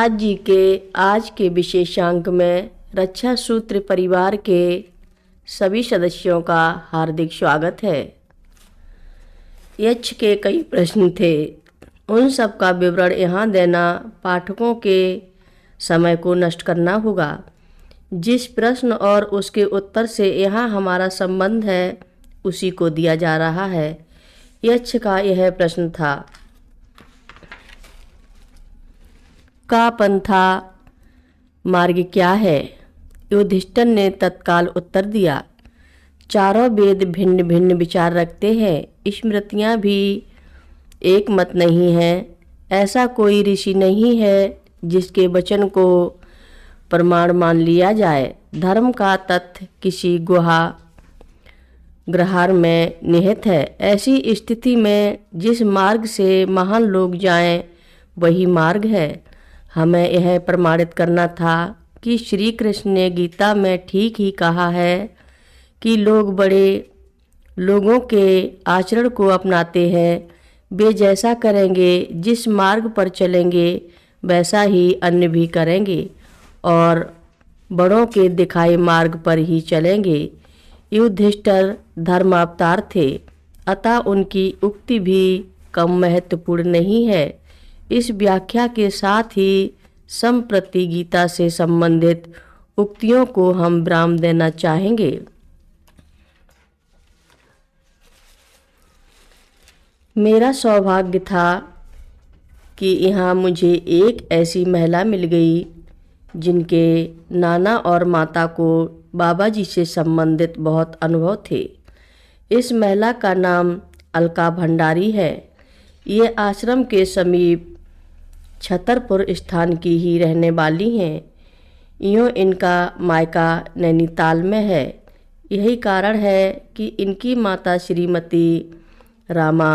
प्रहलाद जी के आज के विशेषांक में रक्षा सूत्र परिवार के सभी सदस्यों का हार्दिक स्वागत है। यक्ष के कई प्रश्न थे, उन सब का विवरण यहाँ देना पाठकों के समय को नष्ट करना होगा। जिस प्रश्न और उसके उत्तर से यहाँ हमारा संबंध है उसी को दिया जा रहा है। यक्ष का यह प्रश्न था, का पंथा मार्ग क्या है? युधिष्ठिर ने तत्काल उत्तर दिया, चारों वेद भिन्न भिन्न विचार रखते हैं, स्मृतियाँ भी एक मत नहीं है। ऐसा कोई ऋषि नहीं है जिसके वचन को प्रमाण मान लिया जाए। धर्म का तथ्य किसी गुहा ग्रहार में निहित है। ऐसी स्थिति में जिस मार्ग से महान लोग जाएं वही मार्ग है। हमें यह प्रमाणित करना था कि श्री कृष्ण ने गीता में ठीक ही कहा है कि लोग बड़े लोगों के आचरण को अपनाते हैं, वे जैसा करेंगे, जिस मार्ग पर चलेंगे वैसा ही अन्य भी करेंगे और बड़ों के दिखाए मार्ग पर ही चलेंगे। युधिष्ठिर धर्मावतार थे, अतः उनकी उक्ति भी कम महत्वपूर्ण नहीं है। इस व्याख्या के साथ ही संप्रति गीता से संबंधित उक्तियों को हम विराम देना चाहेंगे। मेरा सौभाग्य था कि यहाँ मुझे एक ऐसी महिला मिल गई जिनके नाना और माता को बाबा जी से संबंधित बहुत अनुभव थे। इस महिला का नाम अलका भंडारी है। ये आश्रम के समीप छतरपुर स्थान की ही रहने वाली हैं। यूँ इनका मायका नैनीताल में है। यही कारण है कि इनकी माता श्रीमती रामा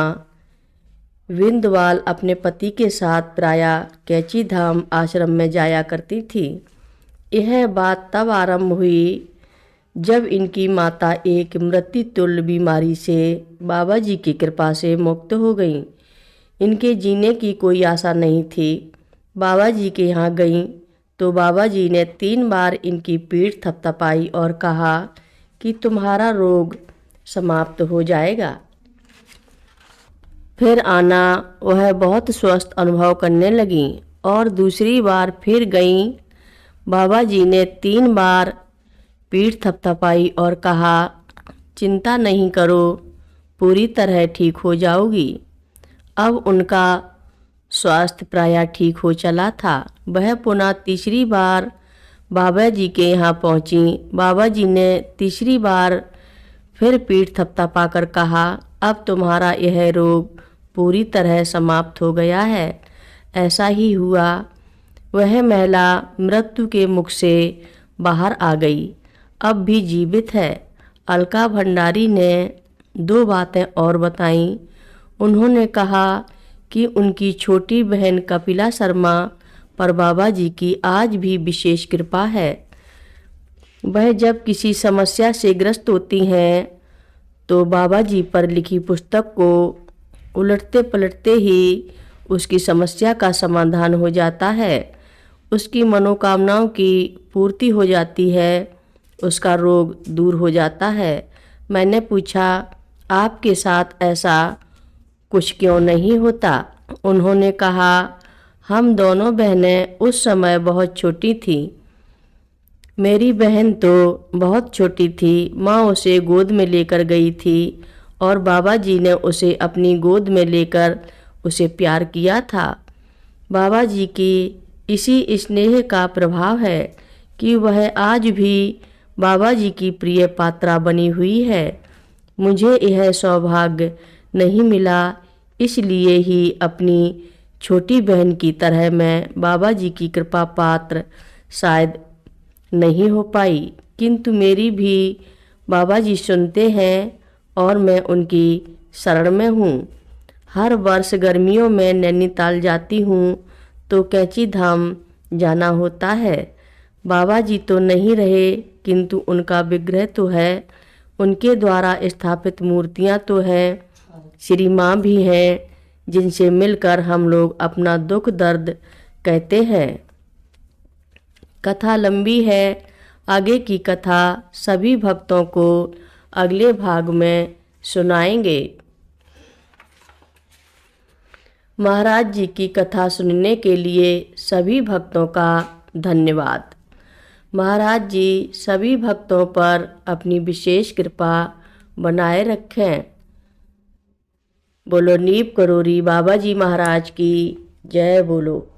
विंदवाल अपने पति के साथ प्रायः कैची धाम आश्रम में जाया करती थी। यह बात तब आरंभ हुई जब इनकी माता एक मृत्यु तुल्य बीमारी से बाबा जी की कृपा से मुक्त हो गईं। इनके जीने की कोई आशा नहीं थी। बाबा जी के यहाँ गईं तो बाबा जी ने 3 बार इनकी पीठ थपथपाई और कहा कि तुम्हारा रोग समाप्त हो जाएगा। फिर आना वह बहुत स्वस्थ अनुभव करने लगीं और दूसरी बार फिर गईं। बाबा जी ने 3 बार पीठ थपथपाई और कहा, चिंता नहीं करो, पूरी तरह ठीक हो जाओगी। अब उनका स्वास्थ्य प्रायः ठीक हो चला था। वह पुनः तीसरी बार बाबा जी के यहाँ पहुँची। बाबा जी ने तीसरी बार फिर पीठ थपथपा कर कहा, अब तुम्हारा यह रोग पूरी तरह समाप्त हो गया है। ऐसा ही हुआ। वह महिला मृत्यु के मुख से बाहर आ गई, अब भी जीवित है। अलका भंडारी ने 2 बातें और बताईं। उन्होंने कहा कि उनकी छोटी बहन कपिला शर्मा पर बाबा जी की आज भी विशेष कृपा है। वह जब किसी समस्या से ग्रस्त होती हैं तो बाबा जी पर लिखी पुस्तक को उलटते पलटते ही उसकी समस्या का समाधान हो जाता है, उसकी मनोकामनाओं की पूर्ति हो जाती है, उसका रोग दूर हो जाता है। मैंने पूछा, आपके साथ ऐसा कुछ क्यों नहीं होता? उन्होंने कहा, हम दोनों बहनें उस समय बहुत छोटी थीं। मेरी बहन तो बहुत छोटी थी, माँ उसे गोद में लेकर गई थी और बाबा जी ने उसे अपनी गोद में लेकर उसे प्यार किया था। बाबा जी की इसी स्नेह का प्रभाव है कि वह आज भी बाबा जी की प्रिय पात्रा बनी हुई है। मुझे यह सौभाग्य नहीं मिला, इसलिए ही अपनी छोटी बहन की तरह मैं बाबा जी की कृपा पात्र शायद नहीं हो पाई, किंतु मेरी भी बाबा जी सुनते हैं और मैं उनकी शरण में हूँ। हर वर्ष गर्मियों में नैनीताल जाती हूँ तो कैची धाम जाना होता है। बाबा जी तो नहीं रहे, किंतु उनका विग्रह तो है, उनके द्वारा स्थापित मूर्तियाँ तो हैं, श्री माँ भी हैं, जिनसे मिलकर हम लोग अपना दुख दर्द कहते हैं। कथा लंबी है। आगे की कथा सभी भक्तों को अगले भाग में सुनाएंगे। महाराज जी की कथा सुनने के लिए सभी भक्तों का धन्यवाद। महाराज जी सभी भक्तों पर अपनी विशेष कृपा बनाए रखें। बोलो नीप करोरी बाबा जी महाराज की जय बोलो।